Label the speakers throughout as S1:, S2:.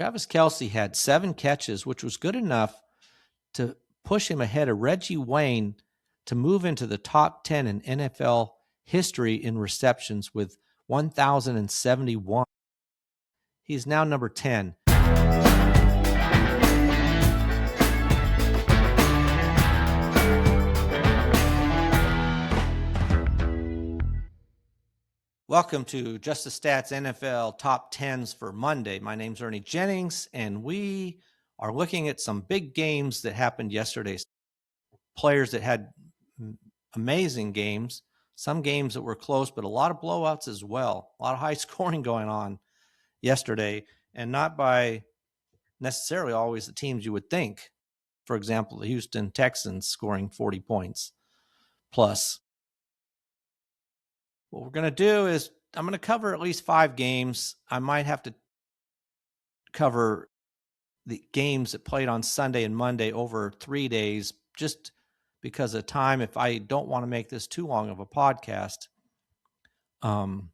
S1: Travis Kelce had 7 catches, which was good enough to push him ahead of Reggie Wayne to move into the top 10 in NFL history in receptions with 1,071. He's now number 10. Welcome to Just the Stats NFL Top 10s for Monday. My name's Ernie Jennings, and we are looking at some big games that happened yesterday. Players that had amazing games, some games that were close, but a lot of blowouts as well. A lot of high scoring going on yesterday, and not by necessarily always the teams you would think. For example, the Houston Texans scoring 40 points plus. What we're going to do is I'm going to cover at least 5 games. I might have to cover the games that played on Sunday and Monday over 3 days just because of time, if I don't want to make this too long of a podcast, and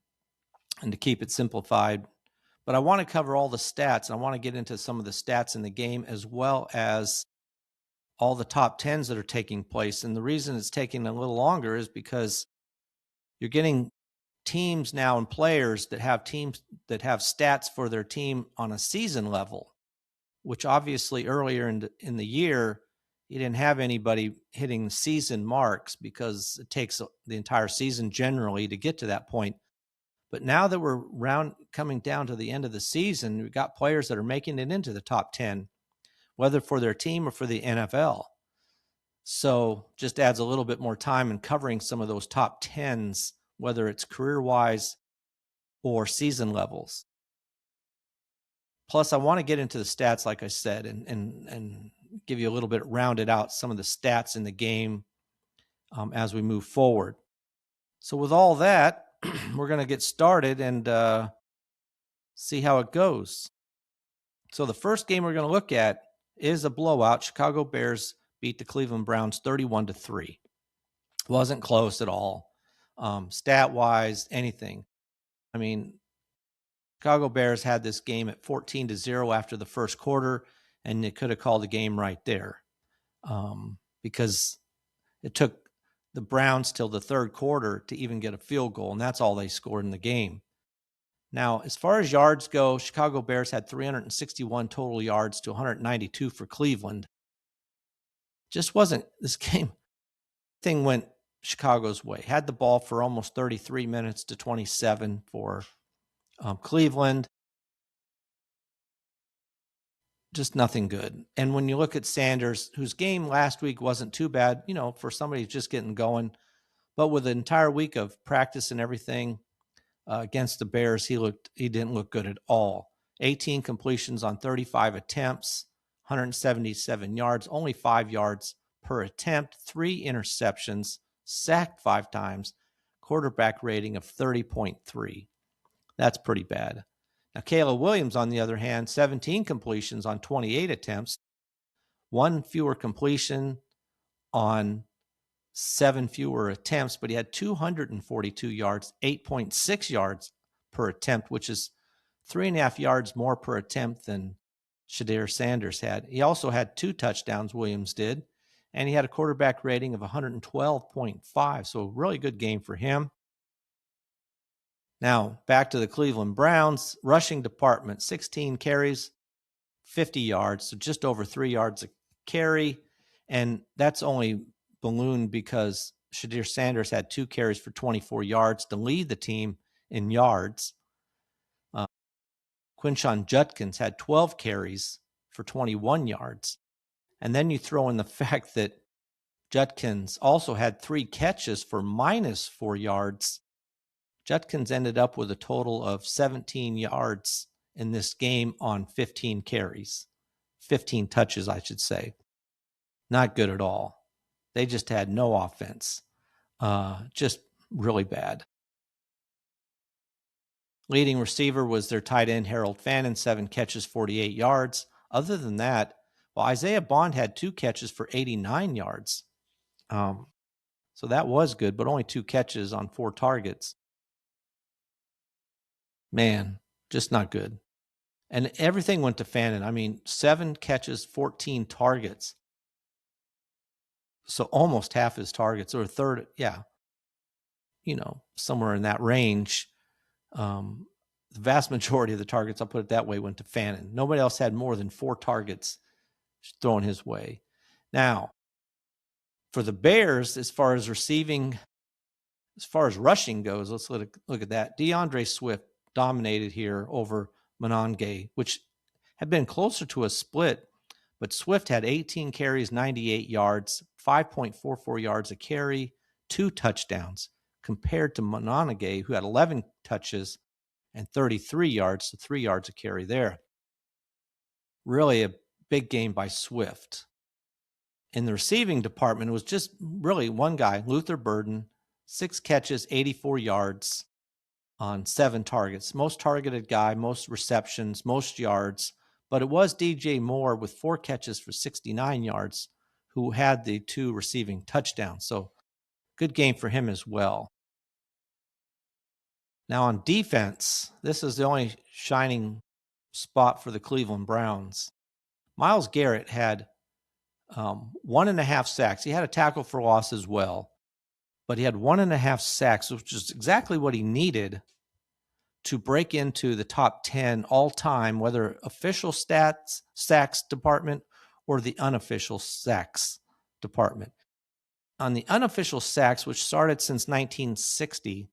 S1: to keep it simplified. But I want to cover all the stats, and I want to get into some of the stats in the game as well as all the top 10s that are taking place. And the reason it's taking a little longer is because you're getting teams now and players that have stats for their team on a season level, which obviously earlier in the year, you didn't have anybody hitting season marks because it takes the entire season generally to get to that point. But now that we're coming down to the end of the season, we've got players that are making it into the top 10, whether for their team or for the NFL. So just adds a little bit more time in covering some of those top 10s, whether it's career-wise or season levels. Plus, I want to get into the stats, like I said, and give you a little bit rounded out some of the stats in the game as we move forward. So with all that, we're going to get started and see how it goes. So the first game we're going to look at is a blowout. Chicago Bears beat the Cleveland Browns 31-3. Wasn't close at all. Stat-wise, anything. I mean, Chicago Bears had this game at 14-0 after the first quarter, and they could have called the game right there because it took the Browns till the third quarter to even get a field goal, and that's all they scored in the game. Now, as far as yards go, Chicago Bears had 361 total yards to 192 for Cleveland. Just wasn't this game. Thing went Chicago's way. Had the ball for almost 33 minutes to 27 for Cleveland. Just nothing good. And when you look at Sanders, whose game last week wasn't too bad, for somebody who's just getting going, but with an entire week of practice and everything against the Bears, he didn't look good at all. 18 completions on 35 attempts, 177 yards, only 5 yards per attempt, 3 interceptions, sacked 5 times, quarterback rating of 30.3. That's pretty bad. Now, Caleb Williams, on the other hand, 17 completions on 28 attempts, 1 fewer completion on 7 fewer attempts, but he had 242 yards, 8.6 yards per attempt, which is 3.5 yards more per attempt than Shedeur Sanders had. He also had 2 touchdowns, Williams did, and he had a quarterback rating of 112.5, so a really good game for him. Now, back to the Cleveland Browns. Rushing department, 16 carries, 50 yards, so just over 3 yards a carry. And that's only ballooned because Shedeur Sanders had 2 carries for 24 yards to lead the team in yards. Quinshon Judkins had 12 carries for 21 yards. And then you throw in the fact that Judkins also had 3 catches for minus 4 yards. Judkins ended up with a total of 17 yards in this game on 15 carries. 15 touches, I should say. Not good at all. They just had no offense. Just really bad. Leading receiver was their tight end, Harold Fannin, 7 catches, 48 yards. Other than that, Isaiah Bond had 2 catches for 89 yards. So that was good, but only 2 catches on 4 targets. Man, just not good. And everything went to Fannin. I mean, 7 catches, 14 targets. So almost half his targets, or a third. Yeah. Somewhere in that range. The vast majority of the targets, I'll put it that way, went to Fannin. Nobody else had more than 4 targets thrown his way. Now, for the Bears, as far as rushing goes, let's look at that. DeAndre Swift dominated here over Monda, which had been closer to a split, but Swift had 18 carries, 98 yards, 5.44 yards a carry, 2 touchdowns, compared to Monda, who had 11 touches and 33 yards, so 3 yards a carry there. Really a big game by Swift. In the receiving department, it was just really one guy, Luther Burden, 6 catches, 84 yards on 7 targets. Most targeted guy, most receptions, most yards. But it was DJ Moore with 4 catches for 69 yards who had the 2 receiving touchdowns. So good game for him as well. Now on defense, this is the only shining spot for the Cleveland Browns. Myles Garrett had 1.5 sacks. He had a tackle for loss as well, but he had 1.5 sacks, which is exactly what he needed to break into the top 10 all time, whether official sacks department or the unofficial sacks department. On the unofficial sacks, which started since 1960,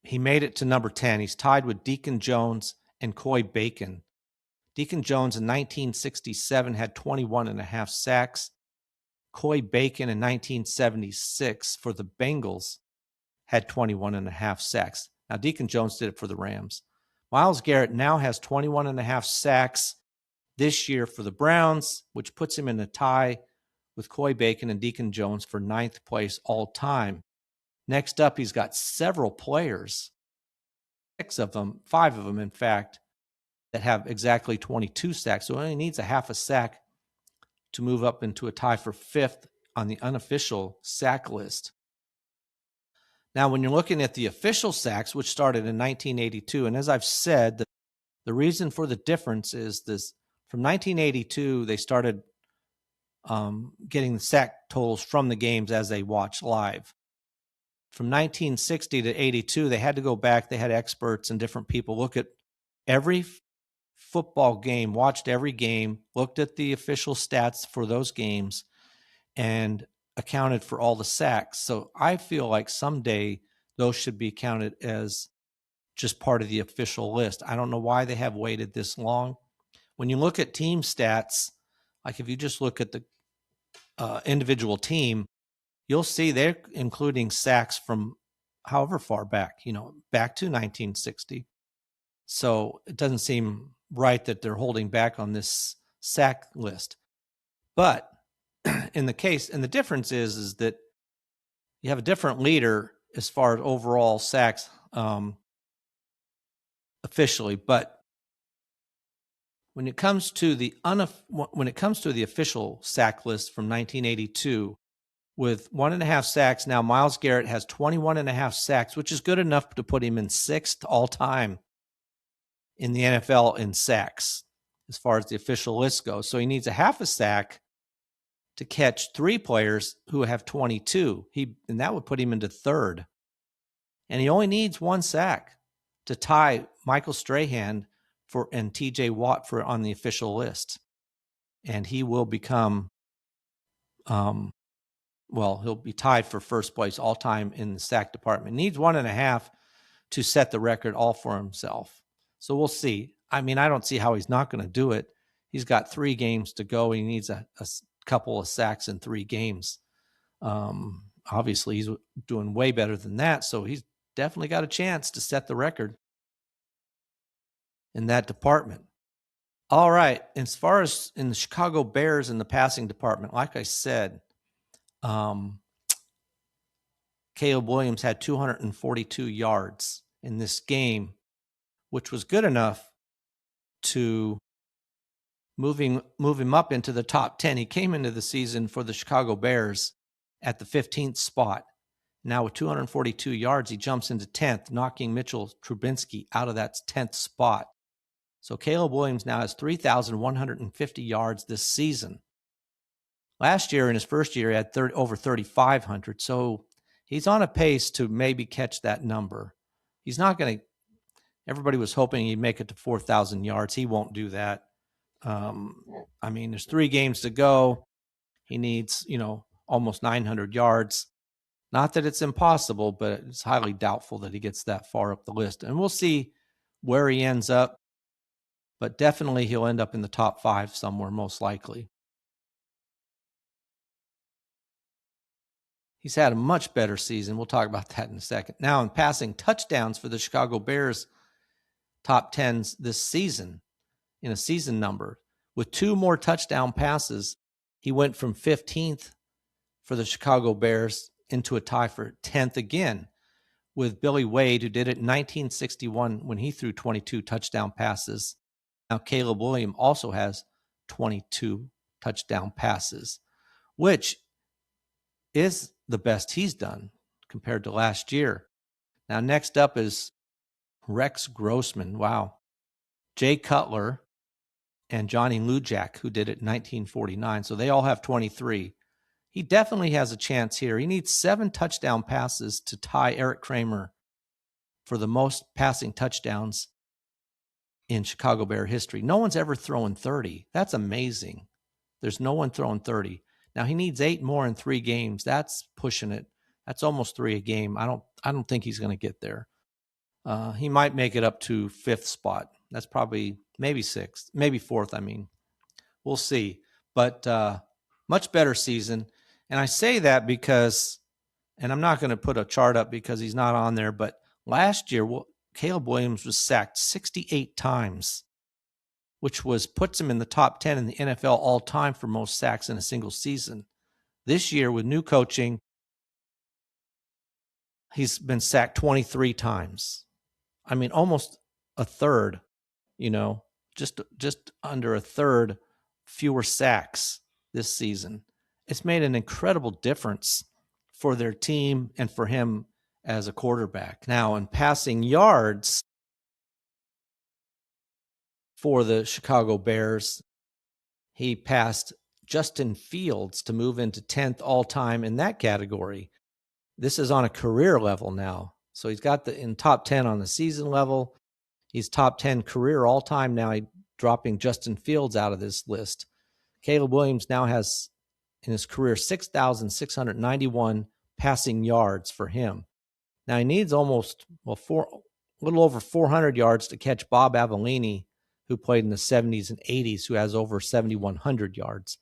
S1: he made it to number 10. He's tied with Deacon Jones and Coy Bacon. Deacon Jones in 1967 had 21.5 sacks. Coy Bacon in 1976 for the Bengals had 21.5 sacks. Now, Deacon Jones did it for the Rams. Myles Garrett now has 21.5 sacks this year for the Browns, which puts him in a tie with Coy Bacon and Deacon Jones for 9th place all time. Next up, he's got several players, 5 of them, in fact, that have exactly 22 sacks. So he only needs a half a sack to move up into a tie for 5th on the unofficial sack list. Now, when you're looking at the official sacks, which started in 1982, and as I've said, the reason for the difference is this: from 1982, they started getting the sack totals from the games as they watch live. From 1960 to 82, they had to go back. They had experts and different people look at every football game, watched every game, looked at the official stats for those games, and accounted for all the sacks. So I feel like someday those should be counted as just part of the official list. I don't know why they have waited this long. When you look at team stats, like if you just look at the individual team, you'll see they're including sacks from however far back, back to 1960. So it doesn't seem right that they're holding back on this sack list. But the difference is that you have a different leader as far as overall sacks officially. But when it comes to the official sack list from 1982, with 1.5 sacks, now Myles Garrett has 21.5 sacks, which is good enough to put him in 6th all time in the NFL in sacks as far as the official list goes. So he needs a half a sack to catch 3 players who have 22. And that would put him into 3rd. And he only needs 1 sack to tie Michael Strahan and TJ Watt on the official list. And he will become he'll be tied for 1st place all time in the sack department. Needs 1.5 to set the record all for himself. So we'll see. I mean, I don't see how he's not going to do it. He's got 3 games to go. He needs a couple of sacks in 3 games. Obviously, he's doing way better than that. So he's definitely got a chance to set the record in that department. All right. As far as in the Chicago Bears in the passing department, like I said, Caleb Williams had 242 yards in this game, which was good enough to move him up into the top 10. He came into the season for the Chicago Bears at the 15th spot. Now with 242 yards, he jumps into 10th, knocking Mitchell Trubisky out of that 10th spot. So Caleb Williams now has 3,150 yards this season. Last year, in his first year, he had over 3,500. So he's on a pace to maybe catch that number. He's not going to, everybody was hoping he'd make it to 4,000 yards. He won't do that. I mean, there's 3 games to go. He needs, almost 900 yards. Not that it's impossible, but it's highly doubtful that he gets that far up the list. And we'll see where he ends up. But definitely he'll end up in the top 5 somewhere, most likely. He's had a much better season. We'll talk about that in a second. Now, in passing touchdowns for the Chicago Bears, top 10s this season in a season number. With 2 more touchdown passes, he went from 15th for the Chicago Bears into a tie for 10th again with Billy Wade, who did it in 1961 when he threw 22 touchdown passes. Now, Caleb Williams also has 22 touchdown passes, which is the best he's done compared to last year. Now, next up is Rex Grossman. Wow. Jay Cutler and Johnny Lujak, who did it in 1949. So they all have 23. He definitely has a chance here. He needs 7 touchdown passes to tie Eric Kramer for the most passing touchdowns in Chicago Bear history. No one's ever thrown 30. That's amazing. There's no one throwing 30. Now he needs 8 more in 3 games. That's pushing it. That's almost 3 a game. I don't think he's going to get there. He might make it up to 5th spot. That's probably maybe 6th, maybe 4th. I mean, we'll see. But much better season. And I say that because, and I'm not going to put a chart up because he's not on there, but last year, Caleb Williams was sacked 68 times, which puts him in the top 10 in the NFL all time for most sacks in a single season. This year, with new coaching, he's been sacked 23 times. I mean, almost a third, just under a third fewer sacks this season. It's made an incredible difference for their team and for him as a quarterback. Now, in passing yards for the Chicago Bears, he passed Justin Fields to move into 10th all-time in that category. This is on a career level now. So he's got in top 10 on the season level. He's top 10 career all-time now, dropping Justin Fields out of this list. Caleb Williams now has, in his career, 6,691 passing yards for him. Now he needs a little over 400 yards to catch Bob Avellini, who played in the 70s and 80s, who has over 7,100 yards.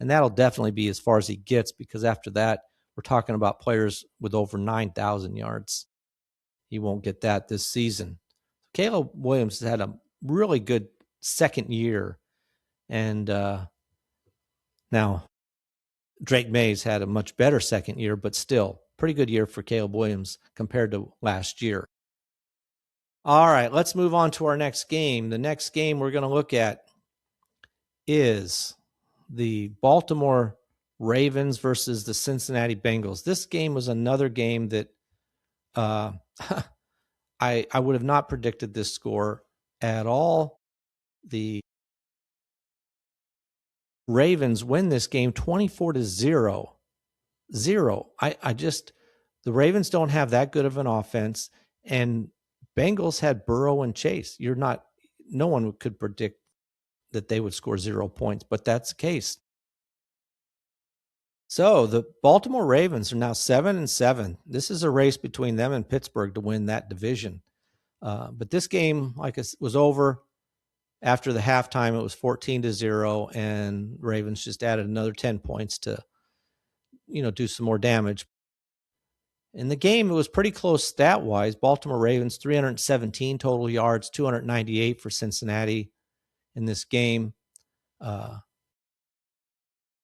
S1: And that'll definitely be as far as he gets, because after that, we're talking about players with over 9,000 yards. He won't get that this season. Caleb Williams has had a really good second year. And now Drake Mays had a much better second year, but still pretty good year for Caleb Williams compared to last year. All right, let's move on to our next game. The next game we're going to look at is the Baltimore Ravens versus the Cincinnati Bengals. This game was another game that I would have not predicted this score at all. The Ravens win this game 24-0. The Ravens don't have that good of an offense, and Bengals had Burrow and Chase. No one could predict that they would score 0 points, but that's the case. So the Baltimore Ravens are now 7-7. This is a race between them and Pittsburgh to win that division. But this game, was over after the halftime. It was 14-0, and Ravens just added another 10 points to, do some more damage. In the game, it was pretty close stat-wise. Baltimore Ravens, 317 total yards, 298 for Cincinnati in this game.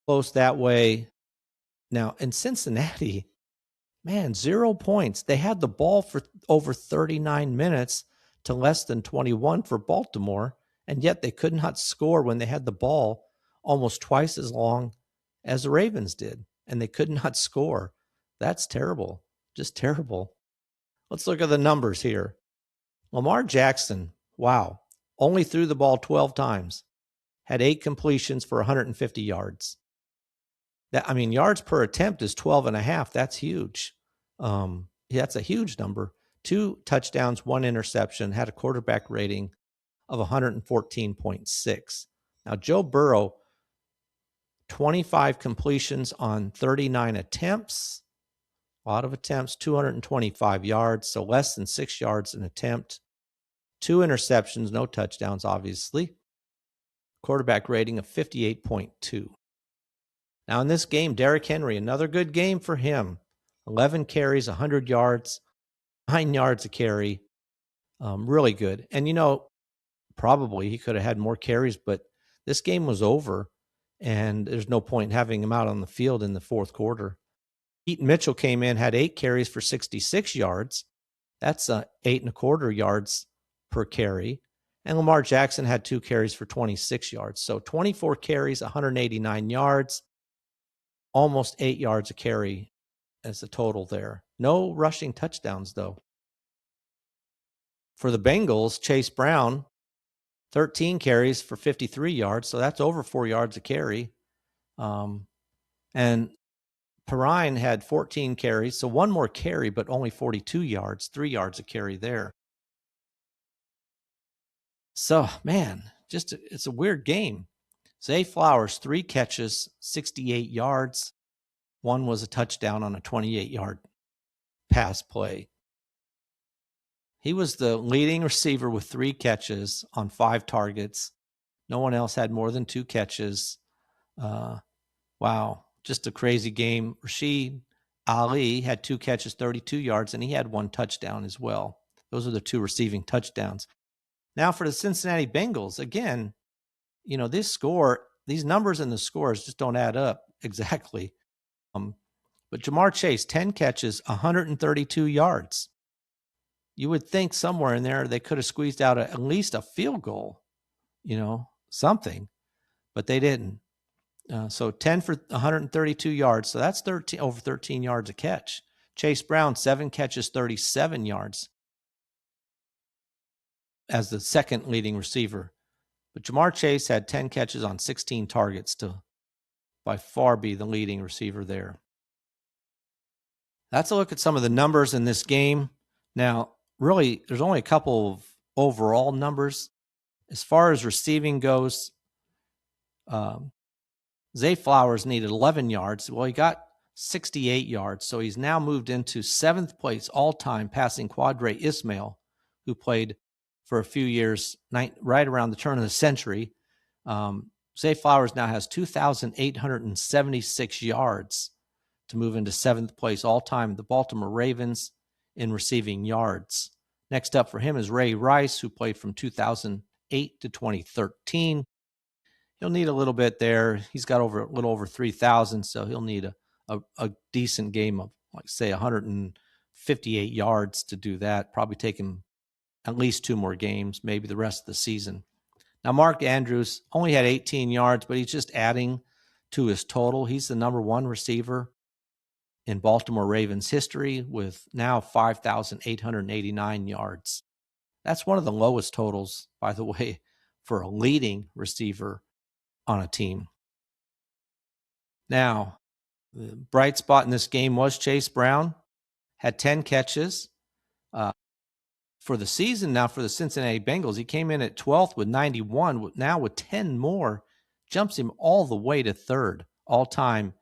S1: Close that way. Now, in Cincinnati, 0 points. They had the ball for over 39 minutes to less than 21 for Baltimore, and yet they could not score when they had the ball almost twice as long as the Ravens did, and they could not score. That's terrible. Just terrible. Let's look at the numbers here. Lamar Jackson, wow. only threw the ball 12 times, had 8 completions for 150 yards. Yards per attempt is 12 and a half. That's huge. That's a huge number. 2 touchdowns, 1 interception, had a quarterback rating of 114.6. Now, Joe Burrow, 25 completions on 39 attempts, a lot of attempts, 225 yards, so less than 6 yards an attempt. 2 interceptions, no touchdowns, obviously. Quarterback rating of 58.2. Now, in this game, Derrick Henry, another good game for him. 11 carries, 100 yards, 9 yards a carry. Really good. And, probably he could have had more carries, but this game was over, and there's no point in having him out on the field in the fourth quarter. Keaton Mitchell came in, had 8 carries for 66 yards. That's 8.25 yards per carry. And Lamar Jackson had 2 carries for 26 yards. So 24 carries, 189 yards, almost 8 yards a carry as a total there. No rushing touchdowns, though. For the Bengals, Chase Brown, 13 carries for 53 yards. So that's over 4 yards a carry. And Perrine had 14 carries, so 1 more carry, but only 42 yards, 3 yards a carry there. So, man, it's a weird game. Zay Flowers, 3 catches, 68 yards. 1 was a touchdown on a 28-yard pass play. He was the leading receiver with 3 catches on 5 targets. No one else had more than 2 catches. Wow, just a crazy game. Rashid Ali had 2 catches, 32 yards, and he had 1 touchdown as well. Those are the 2 receiving touchdowns. Now for the Cincinnati Bengals, again, these numbers and the scores just don't add up exactly. But Jamar Chase, 10 catches, 132 yards. You would think somewhere in there they could have squeezed out at least a field goal, something, but they didn't. So 10 for 132 yards. So that's over 13 yards a catch. Chase Brown, 7 catches, 37 yards as the second leading receiver. But Jamar Chase had 10 catches on 16 targets to by far be the leading receiver there. That's a look at some of the numbers in this game. Now, really, there's only a couple of overall numbers. As far as receiving goes, Zay Flowers needed 11 yards. Well, he got 68 yards, so he's now moved into 7th place all-time, passing Quadre Ismail, who played for a few years right around the turn of the century. Zay Flowers now has 2,876 yards to move into 7th place all-time. The Baltimore Ravens in receiving yards. Next up for him is Ray Rice, who played from 2008 to 2013. He'll need a little bit there. He's got a little over 3,000, so he'll need a decent game of, say, 158 yards to do that. Probably take him at least 2 more games, maybe the rest of the season. Now, Mark Andrews only had 18 yards, but he's just adding to his total. He's the number 1 receiver in Baltimore Ravens history with now 5,889 yards. That's one of the lowest totals, by the way, for a leading receiver on a team. Now, the bright spot in this game was Chase Brown, had 10 catches. For the season now for the Cincinnati Bengals, he came in at 12th with 91. Now with 10 more, jumps him all the way to 3rd all-time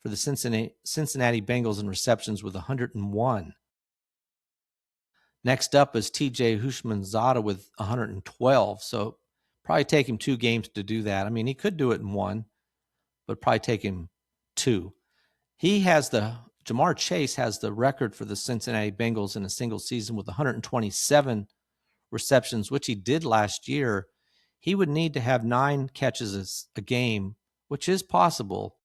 S1: for the Cincinnati Bengals in receptions with 101. Next up is TJ Houshmandzadeh with 112. So probably take him 2 games to do that. He could do it in 1, but probably take him 2. Jamar Chase has the record for the Cincinnati Bengals in a single season with 127 receptions, which he did last year. He would need to have 9 catches a game, which is possible,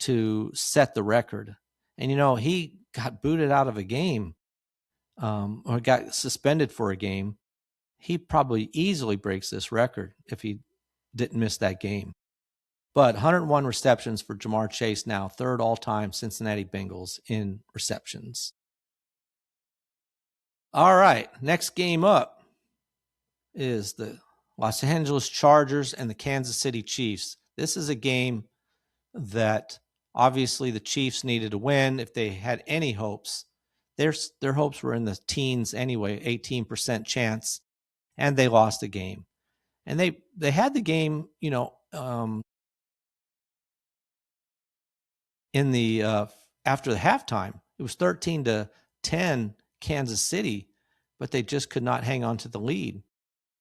S1: to set the record. And, he got booted out of a game or got suspended for a game. He probably easily breaks this record if he didn't miss that game. But 101 receptions for Jamar Chase now, 3rd all-time Cincinnati Bengals in receptions. All right, next game up is the Los Angeles Chargers and the Kansas City Chiefs. This is a game that obviously the Chiefs needed to win if they had any hopes. Their hopes were in the teens anyway, 18% chance, and they lost the game. And they had the game, in the after the halftime. It was 13-10 Kansas City, but they just could not hang on to the lead.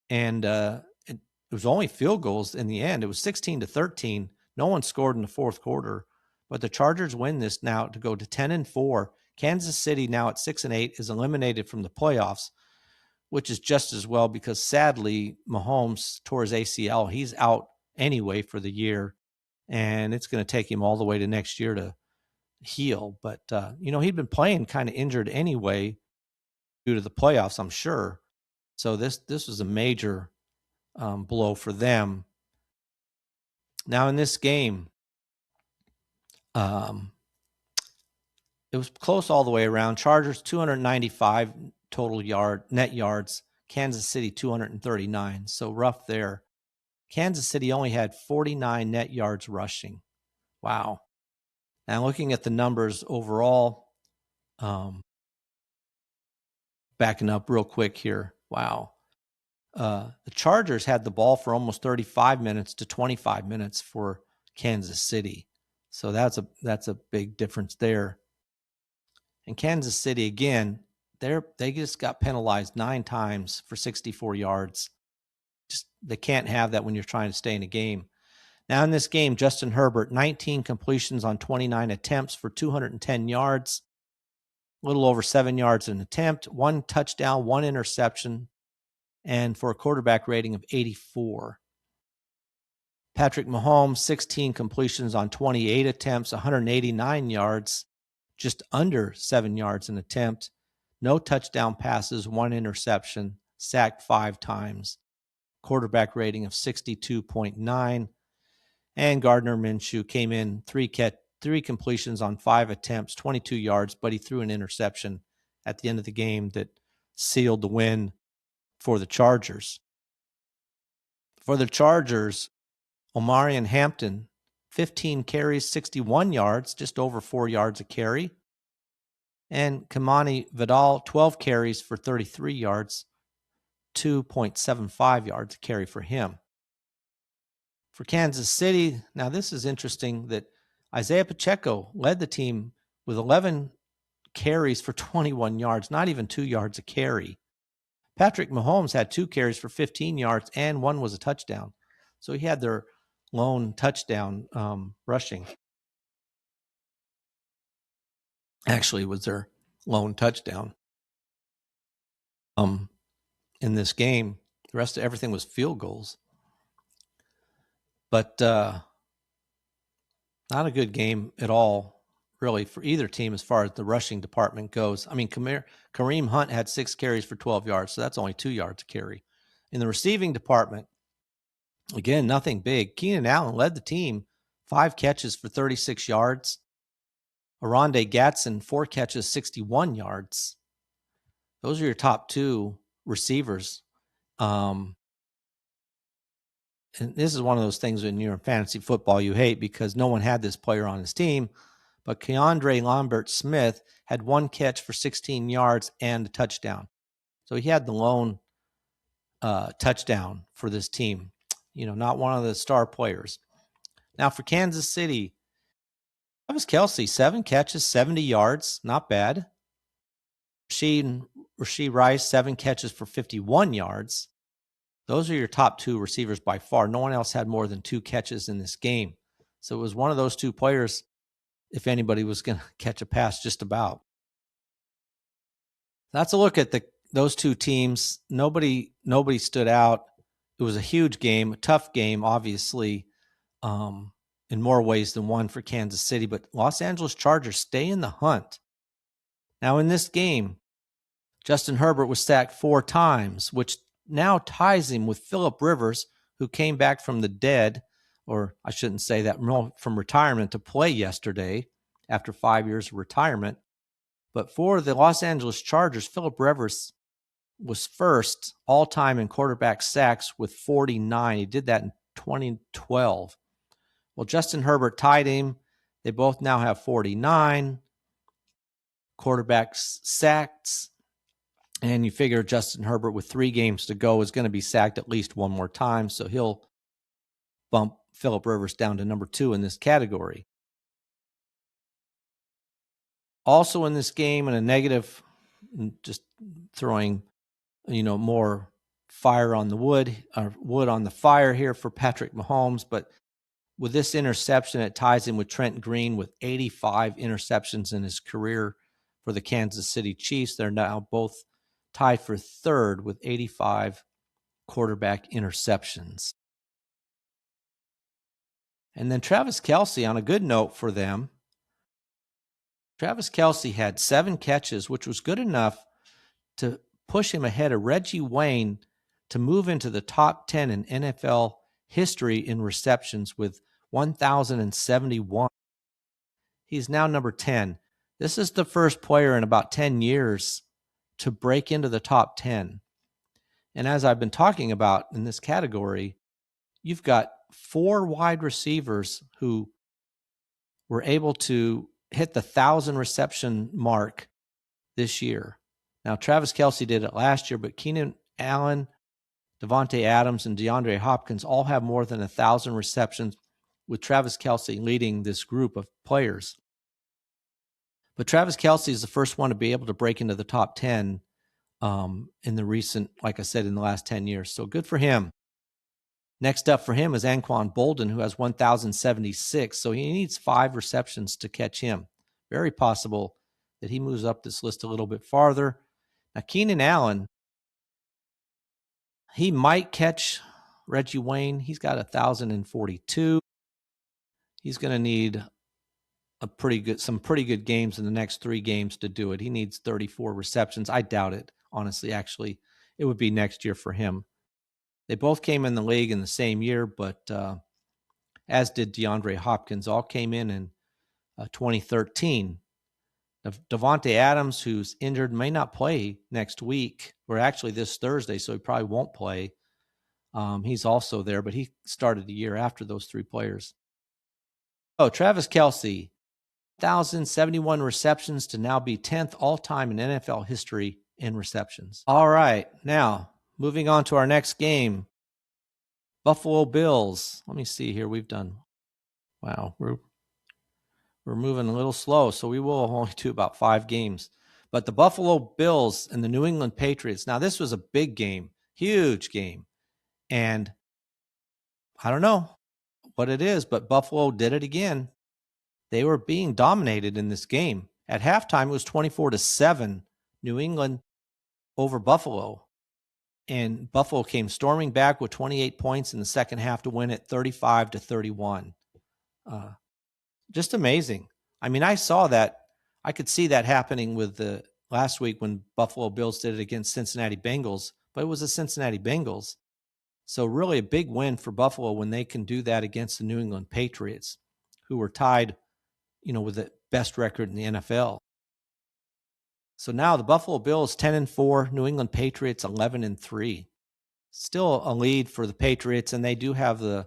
S1: And it was only field goals in the end. It was 16-13. No one scored in the fourth quarter, but the Chargers win this now to go to 10-4. Kansas City, now at 6-8, is eliminated from the playoffs, which is just as well because sadly Mahomes tore his ACL. He's out anyway for the year, and it's going to take him all the way to next year to heal. But he'd been playing kind of injured anyway due to the playoffs, I'm sure. So this was a major blow for them. Now in this game, it was close all the way around. Chargers 295 total net yards. Kansas City 239. So rough there. Kansas City only had 49 net yards rushing. Wow. Now looking at the numbers overall, backing up real quick here. Wow. The Chargers had the ball for almost 35 minutes to 25 minutes for Kansas City. So that's a big difference there. And Kansas City, again, they just got penalized 9 times for 64 yards. They can't have that when you're trying to stay in a game. Now in this game, Justin Herbert, 19 completions on 29 attempts for 210 yards, a little over 7 yards an attempt, 1 touchdown, 1 interception, and for a quarterback rating of 84. Patrick Mahomes, 16 completions on 28 attempts, 189 yards, just under 7 yards an attempt, no touchdown passes, 1 interception, sacked 5 times, quarterback rating of 62.9. And Gardner Minshew came in 3 completions on 5 attempts, 22 yards, but he threw an interception at the end of the game that sealed the win for the Chargers. For the Chargers, Omarion Hampton, 15 carries, 61 yards, just over 4 yards a carry. And Kamani Vidal, 12 carries for 33 yards, 2.75 yards a carry for him. For Kansas City, now this is interesting that Isaiah Pacheco led the team with 11 carries for 21 yards, not even 2 yards a carry. Patrick Mahomes had 2 carries for 15 yards, and 1 was a touchdown. So he had their lone touchdown rushing. Actually, it was their lone touchdown in this game. The rest of everything was field goals. But not a good game at all, really, for either team as far as the rushing department goes. I mean, Kareem Hunt had 6 carries for 12 yards, so that's only 2 yards a carry. In the receiving department, again, nothing big. Keenan Allen led the team, 5 catches for 36 yards. Oronde Gadsden, 4 catches, 61 yards. Those are your top 2 receivers. And this is one of those things when you're in fantasy football you hate because no one had this player on his team. But Keandre Lambert-Smith had 1 catch for 16 yards and a touchdown. So he had the lone touchdown for this team. Not one of the star players. Now for Kansas City, Travis Kelce, 7 catches, 70 yards. Not bad. Rashee Rice, 7 catches for 51 yards. Those are your top 2 receivers by far. No one else had more than 2 catches in this game. So it was one of those 2 players, if anybody was going to catch a pass, just about. That's a look at those 2 teams. Nobody stood out. It was a huge game, a tough game, obviously, in more ways than one for Kansas City. But Los Angeles Chargers stay in the hunt. Now in this game, Justin Herbert was sacked 4 times, which now ties him with Phillip Rivers, who came back from the dead, or I shouldn't say that, from retirement to play yesterday after 5 years of retirement. But for the Los Angeles Chargers, Phillip Rivers was first all-time in quarterback sacks with 49. He did that in 2012. Well, Justin Herbert tied him. They both now have 49 quarterbacks sacks. And you figure Justin Herbert with 3 games to go is going to be sacked at least one more time. So he'll bump Phillip Rivers down to number 2 in this category. Also in this game, and a negative, just throwing, more fire on the wood, or wood on the fire here for Patrick Mahomes. But with this interception, it ties him with Trent Green with 85 interceptions in his career for the Kansas City Chiefs. They're now both tied for third with 85 quarterback interceptions. And then Travis Kelce, on a good note for them, Travis Kelce had 7 catches, which was good enough to push him ahead of Reggie Wayne to move into the top 10 in NFL history in receptions with 1,071. He's now number 10. This is the first player in about 10 years to break into the top 10. And as I've been talking about in this category, you've got 4 wide receivers who were able to hit the 1,000 reception mark this year. Now, Travis Kelce did it last year, but Keenan Allen, Davante Adams, and DeAndre Hopkins all have more than 1,000 receptions, with Travis Kelce leading this group of players. But Travis Kelce is the first one to be able to break into the top 10 in the recent, like I said, in the last 10 years. So good for him. Next up for him is Anquan Boldin, who has 1,076. So he needs 5 receptions to catch him. Very possible that he moves up this list a little bit farther. Now, Keenan Allen, he might catch Reggie Wayne. He's got 1,042. He's going to need some pretty good games in the next 3 games to do it. He needs 34 receptions. I doubt it, honestly. Actually, it would be next year for him. They both came in the league in the same year, but as did DeAndre Hopkins, all came in 2013. Davante Adams, who's injured, may not play next week, or actually this Thursday, so he probably won't play. He's also there, but he started the year after those 3 players. Oh, Travis Kelce, 1,071 receptions to now be 10th all-time in NFL history in receptions. All right, now moving on to our next game, Buffalo Bills. Let me see here. We've done, wow, we're moving a little slow, so we will only do about 5 games. But the Buffalo Bills and the New England Patriots. Now, this was a big game, huge game. And I don't know what it is, but Buffalo did it again. They were being dominated in this game. At halftime, it was 24-7, New England over Buffalo. And Buffalo came storming back with 28 points in the second half to win it 35-31. Just amazing. I mean, I saw that. I could see that happening with the last week when Buffalo Bills did it against Cincinnati Bengals, but it was the Cincinnati Bengals. So really a big win for Buffalo when they can do that against the New England Patriots, who were tied, with the best record in the NFL. So now the Buffalo Bills 10-4, New England Patriots 11-3. Still a lead for the Patriots, and they do have I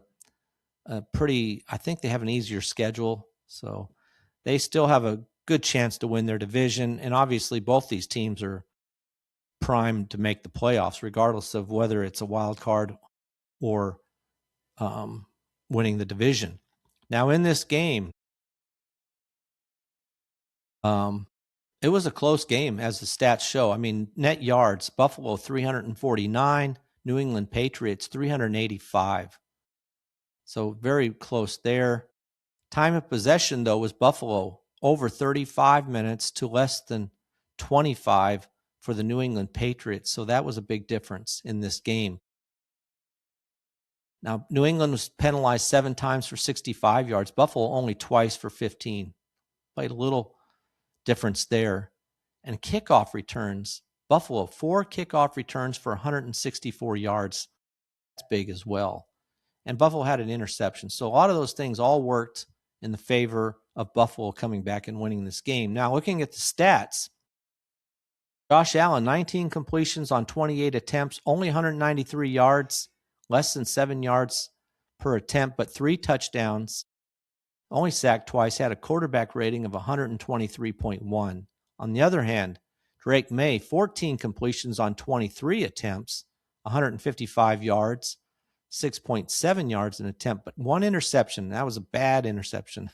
S1: think they have an easier schedule. So they still have a good chance to win their division. And obviously both these teams are primed to make the playoffs, regardless of whether it's a wild card or winning the division. Now in this game, it was a close game, as the stats show. I mean, net yards, Buffalo 349, New England Patriots 385. So very close there. Time of possession, though, was Buffalo over 35 minutes to less than 25 for the New England Patriots. So that was a big difference in this game. Now, New England was penalized 7 times for 65 yards. Buffalo only twice for 15. Played a little difference there. And kickoff returns, Buffalo 4 kickoff returns for 164 yards. That's big as well. And Buffalo had an interception. So a lot of those things all worked in the favor of Buffalo coming back and winning this game. Now, looking at the stats, Josh Allen, 19 completions on 28 attempts, only 193 yards, less than 7 yards per attempt, but 3 touchdowns, only sacked twice, had a quarterback rating of 123.1. On the other hand, Drake May, 14 completions on 23 attempts, 155 yards, 6.7 yards an attempt, but 1 interception. That was a bad interception.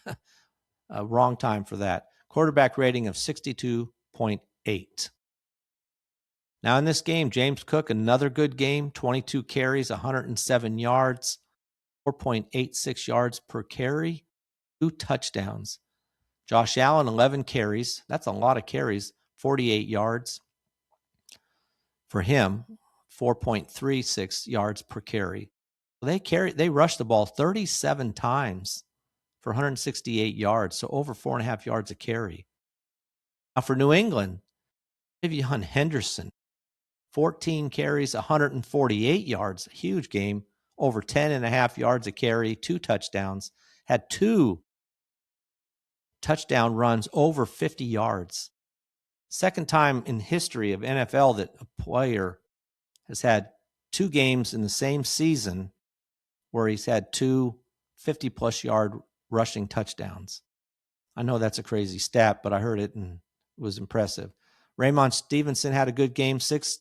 S1: Wrong time for that. Quarterback rating of 62.8. Now in this game, James Cook, another good game, 22 carries, 107 yards, 4.86 yards per carry, 2 touchdowns. Josh Allen, 11 carries. That's a lot of carries, 48 yards for him, 4.36 yards per carry. They rushed the ball 37 times for 168 yards, so over 4.5 yards a carry. Now for New England, Trevion Henderson, 14 carries, 148 yards, huge game, over 10.5 yards a carry, 2 touchdowns, had 2 touchdown runs over 50 yards. Second time in history of NFL that a player has had 2 games in the same season where he's had 2 50-plus yard rushing touchdowns. I know that's a crazy stat, but I heard it and it was impressive. Raymond Stevenson had a good game, 6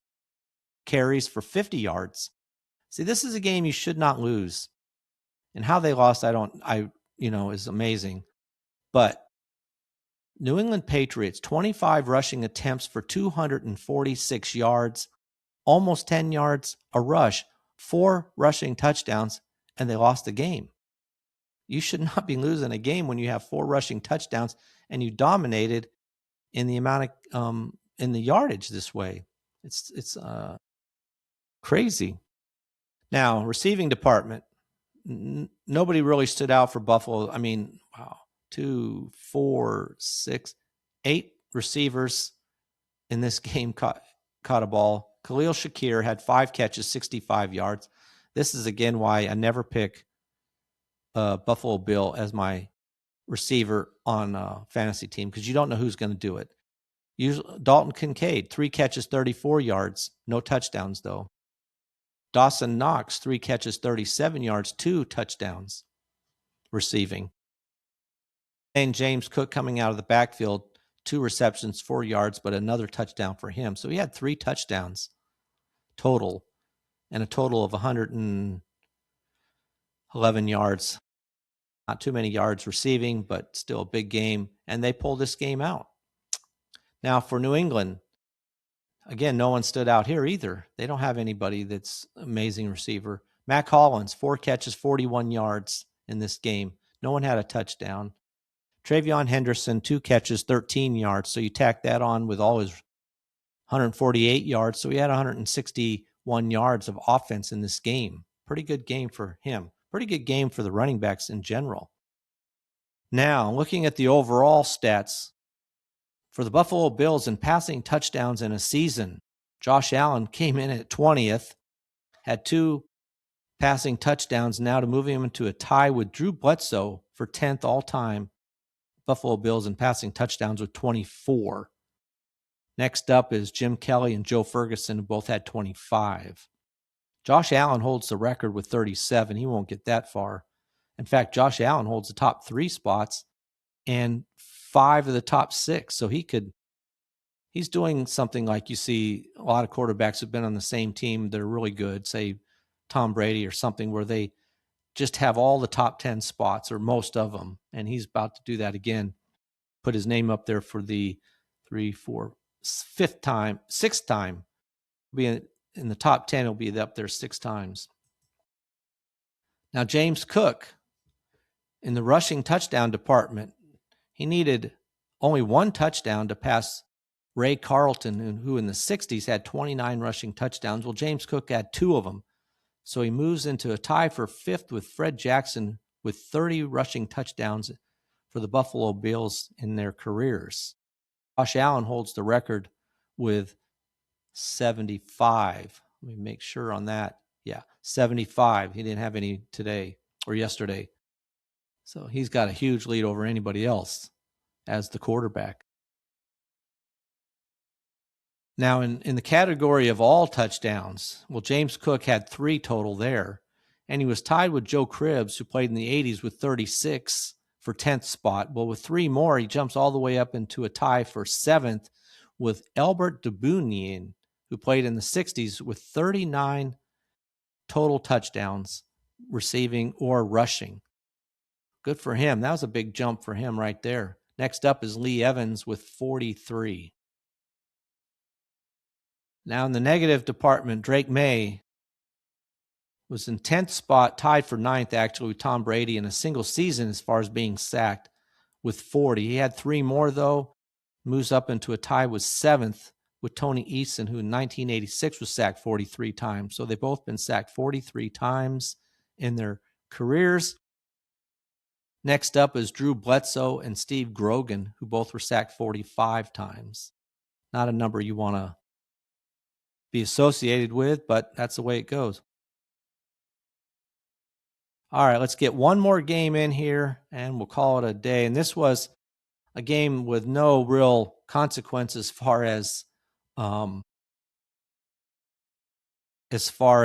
S1: carries for 50 yards. See, this is a game you should not lose. And how they lost, is amazing. But New England Patriots, 25 rushing attempts for 246 yards, almost 10 yards a rush, 4 rushing touchdowns, and they lost the game. You should not be losing a game when you have 4 rushing touchdowns and you dominated in the amount of in the yardage this way. It's crazy. Now, receiving department, nobody really stood out for Buffalo. I mean, wow, 2, 4, 6, 8 receivers in this game caught a ball. Khalil Shakir had 5 catches, 65 yards. This is, again, why I never pick Buffalo Bill as my receiver on a fantasy team, because you don't know who's going to do it. Usually, Dalton Kincaid, 3 catches, 34 yards. No touchdowns, though. Dawson Knox, 3 catches, 37 yards, 2 touchdowns receiving. And James Cook coming out of the backfield, 2 receptions, 4 yards, but another touchdown for him. So he had 3 touchdowns total and a total of 111 yards. Not too many yards receiving, but still a big game. And they pulled this game out. Now for New England, again, no one stood out here either. They don't have anybody that's amazing receiver. Mac Hollins, 4 catches, 41 yards in this game. No one had a touchdown. Trevion Henderson, 2 catches, 13 yards. So you tack that on with all his 148 yards. So he had 161 yards of offense in this game. Pretty good game for him. Pretty good game for the running backs in general. Now, looking at the overall stats, for the Buffalo Bills in passing touchdowns in a season, Josh Allen came in at 20th, had 2 passing touchdowns now to move him into a tie with Drew Bledsoe for 10th all-time Buffalo Bills in passing touchdowns with 24. Next up is Jim Kelly and Joe Ferguson, who both had 25. Josh Allen holds the record with 37. He won't get that far. In fact, Josh Allen holds the top 3 spots and 5 of the top 6. So he's doing something like you see a lot of quarterbacks who've been on the same team that are really good, say Tom Brady or something, where they just have all the top 10 spots or most of them. And he's about to do that again. Put his name up there for the 6th time. Be in the top 10. He'll be up there 6 times. Now, James Cook, in the rushing touchdown department, he needed only 1 touchdown to pass Ray Carlton, who in the 60s had 29 rushing touchdowns. Well, James Cook had 2 of them. So he moves into a tie for 5th with Fred Jackson with 30 rushing touchdowns for the Buffalo Bills in their careers. Josh Allen holds the record with 75. Let me make sure on that. Yeah, 75. He didn't have any today or yesterday. So he's got a huge lead over anybody else as the quarterback. Now, in the category of all touchdowns, well, James Cook had 3 total there, and he was tied with Joe Cribbs, who played in the 80s, with 36 for 10th spot. Well, with 3 more, he jumps all the way up into a tie for 7th with Albert Dubunian, who played in the 60s, with 39 total touchdowns, receiving or rushing. Good for him. That was a big jump for him right there. Next up is Lee Evans with 43. Now in the negative department, Drake May was in 10th spot, tied for 9th actually with Tom Brady in a single season as far as being sacked with 40. He had 3 more though, moves up into a tie with 7th with Tony Eason, who in 1986 was sacked 43 times. So they've both been sacked 43 times in their careers. Next up is Drew Bledsoe and Steve Grogan, who both were sacked 45 times. Not a number you want to be associated with, but that's the way it goes. All right, let's get one more game in here, and we'll call it a day. And this was a game with no real consequences as far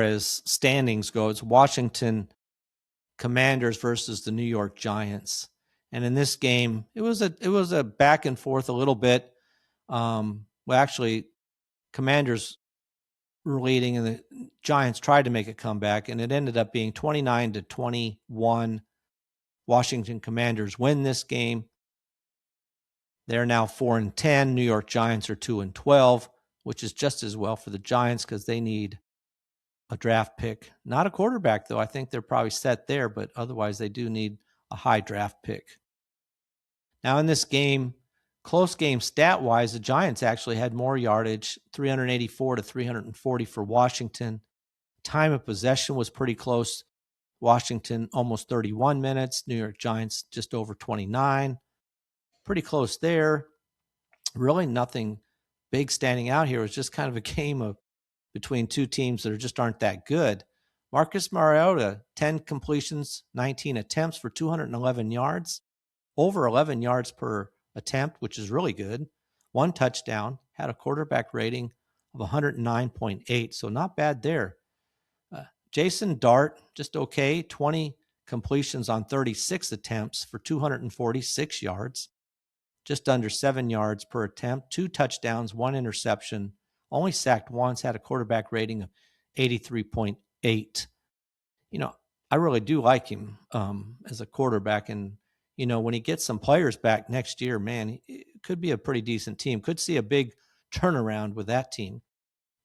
S1: as standings go. It's Washington Commanders versus the New York Giants. And in this game, it was a back and forth a little bit. Well, actually, Commanders were leading, and the Giants tried to make a comeback, and it ended up being 29-21. Washington Commanders win this game. They're now 4-10. New York Giants are 2-12, which is just as well for the Giants because they need a draft pick. Not a quarterback, though. I think they're probably set there, but otherwise they do need a high draft pick. Now in this game, close game stat-wise, the Giants actually had more yardage, 384 to 340 for Washington. Time of possession was pretty close. Washington almost 31 minutes. New York Giants just over 29. Pretty close there. Really nothing big standing out here. It was just kind of a game between two teams that just aren't that good. Marcus Mariota, 10 completions, 19 attempts for 211 yards. Over 11 yards per attempt, which is really good. 1 touchdown, had a quarterback rating of 109.8, so not bad there. Jason Dart, just okay, 20 completions on 36 attempts for 246 yards, just under 7 yards per attempt, 2 touchdowns, 1 interception, only sacked once, had a quarterback rating of 83.8. I really do like him as a quarterback, and when he gets some players back next year, man, it could be a pretty decent team. Could see a big turnaround with that team.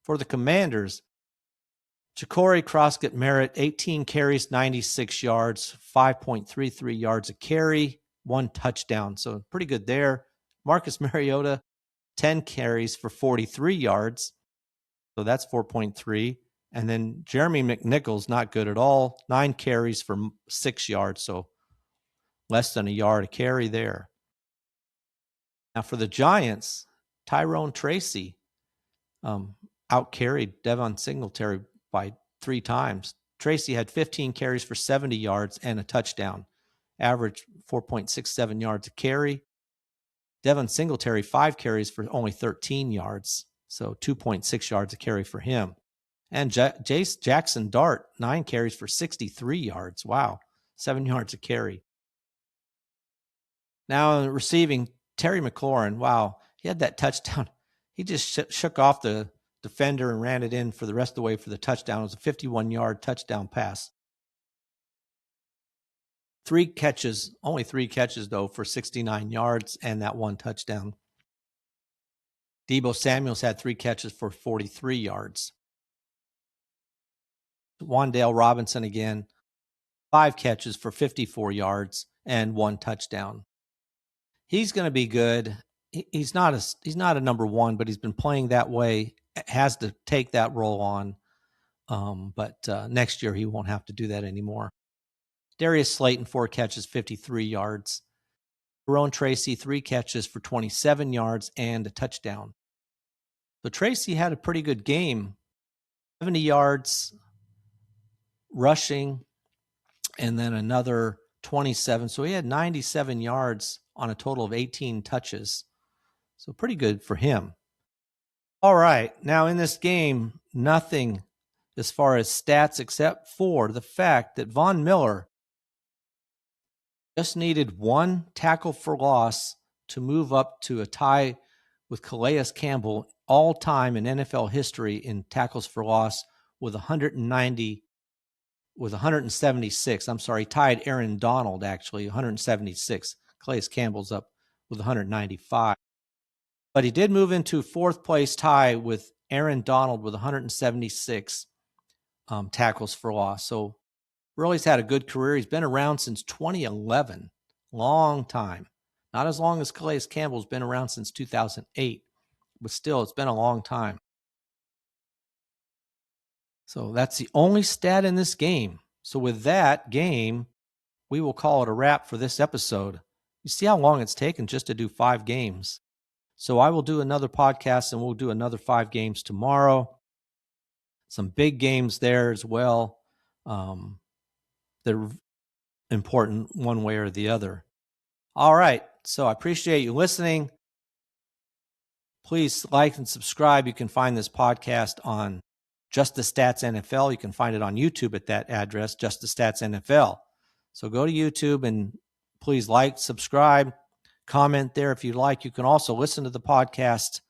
S1: For the Commanders, Ja'Cory Croskett Merritt, 18 carries, 96 yards, 5.33 yards a carry, 1 touchdown. So pretty good there. Marcus Mariota, 10 carries for 43 yards. So that's 4.3. And then Jeremy McNichols, not good at all. 9 carries for 6 yards. So less than a yard a carry there. Now for the Giants, Tyrone Tracy outcarried Devon Singletary by 3 times. Tracy had 15 carries for 70 yards and a touchdown, average 4.67 yards a carry. Devon Singletary, 5 carries for only 13 yards, so 2.6 yards a carry for him. And Jackson Dart, 9 carries for 63 yards. Wow, 7 yards a carry. Now receiving, Terry McLaurin, wow, he had that touchdown. He just shook off the defender and ran it in for the rest of the way for the touchdown. It was a 51-yard touchdown pass. 3 catches, only 3 catches, though, for 69 yards and that 1 touchdown. Deebo Samuels had 3 catches for 43 yards. Wan'Dale Robinson again, 5 catches for 54 yards and 1 touchdown. He's going to be good. He's not a number 1, but he's been playing that way. Has to take that role on. But next year he won't have to do that anymore. Darius Slayton, 4 catches, 53 yards. Tyrone Tracy, 3 catches for 27 yards and a touchdown. So Tracy had a pretty good game. 70 yards rushing, and then another 27. So he had 97 yards on a total of 18 touches. So pretty good for him. All right. Now, in this game, nothing as far as stats except for the fact that Von Miller just needed one tackle for loss to move up to a tie with Calais Campbell all time in NFL history in tackles for loss with 190 with 176. I'm sorry, tied Aaron Donald actually 176. Calais Campbell's up with 195. But he did move into fourth place tie with Aaron Donald with 176 tackles for loss. So really, he's had a good career. He's been around since 2011. Long time. Not as long as Calais Campbell's been around since 2008, but still, it's been a long time. So that's the only stat in this game. So with that game, we will call it a wrap for this episode. You see how long it's taken just to do 5 games. So I will do another podcast and we'll do another 5 games tomorrow. Some big games there as well. They're important one way or the other. All right. So I appreciate you listening. Please like and subscribe. You can find this podcast on Just the Stats NFL. You can find it on YouTube at that address, Just the Stats NFL. So go to YouTube and please like, subscribe, comment there if you like. You can also listen to the podcast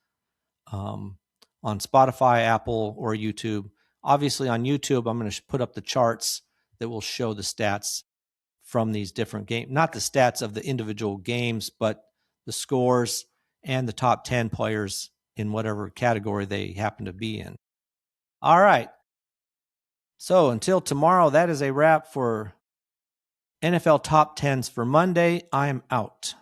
S1: on Spotify, Apple, or YouTube. Obviously, on YouTube, I'm going to put up the charts that will show the stats from these different games, not the stats of the individual games, but the scores and the top 10 players in whatever category they happen to be in. All right. So until tomorrow, that is a wrap for NFL Top 10s for Monday. I am out.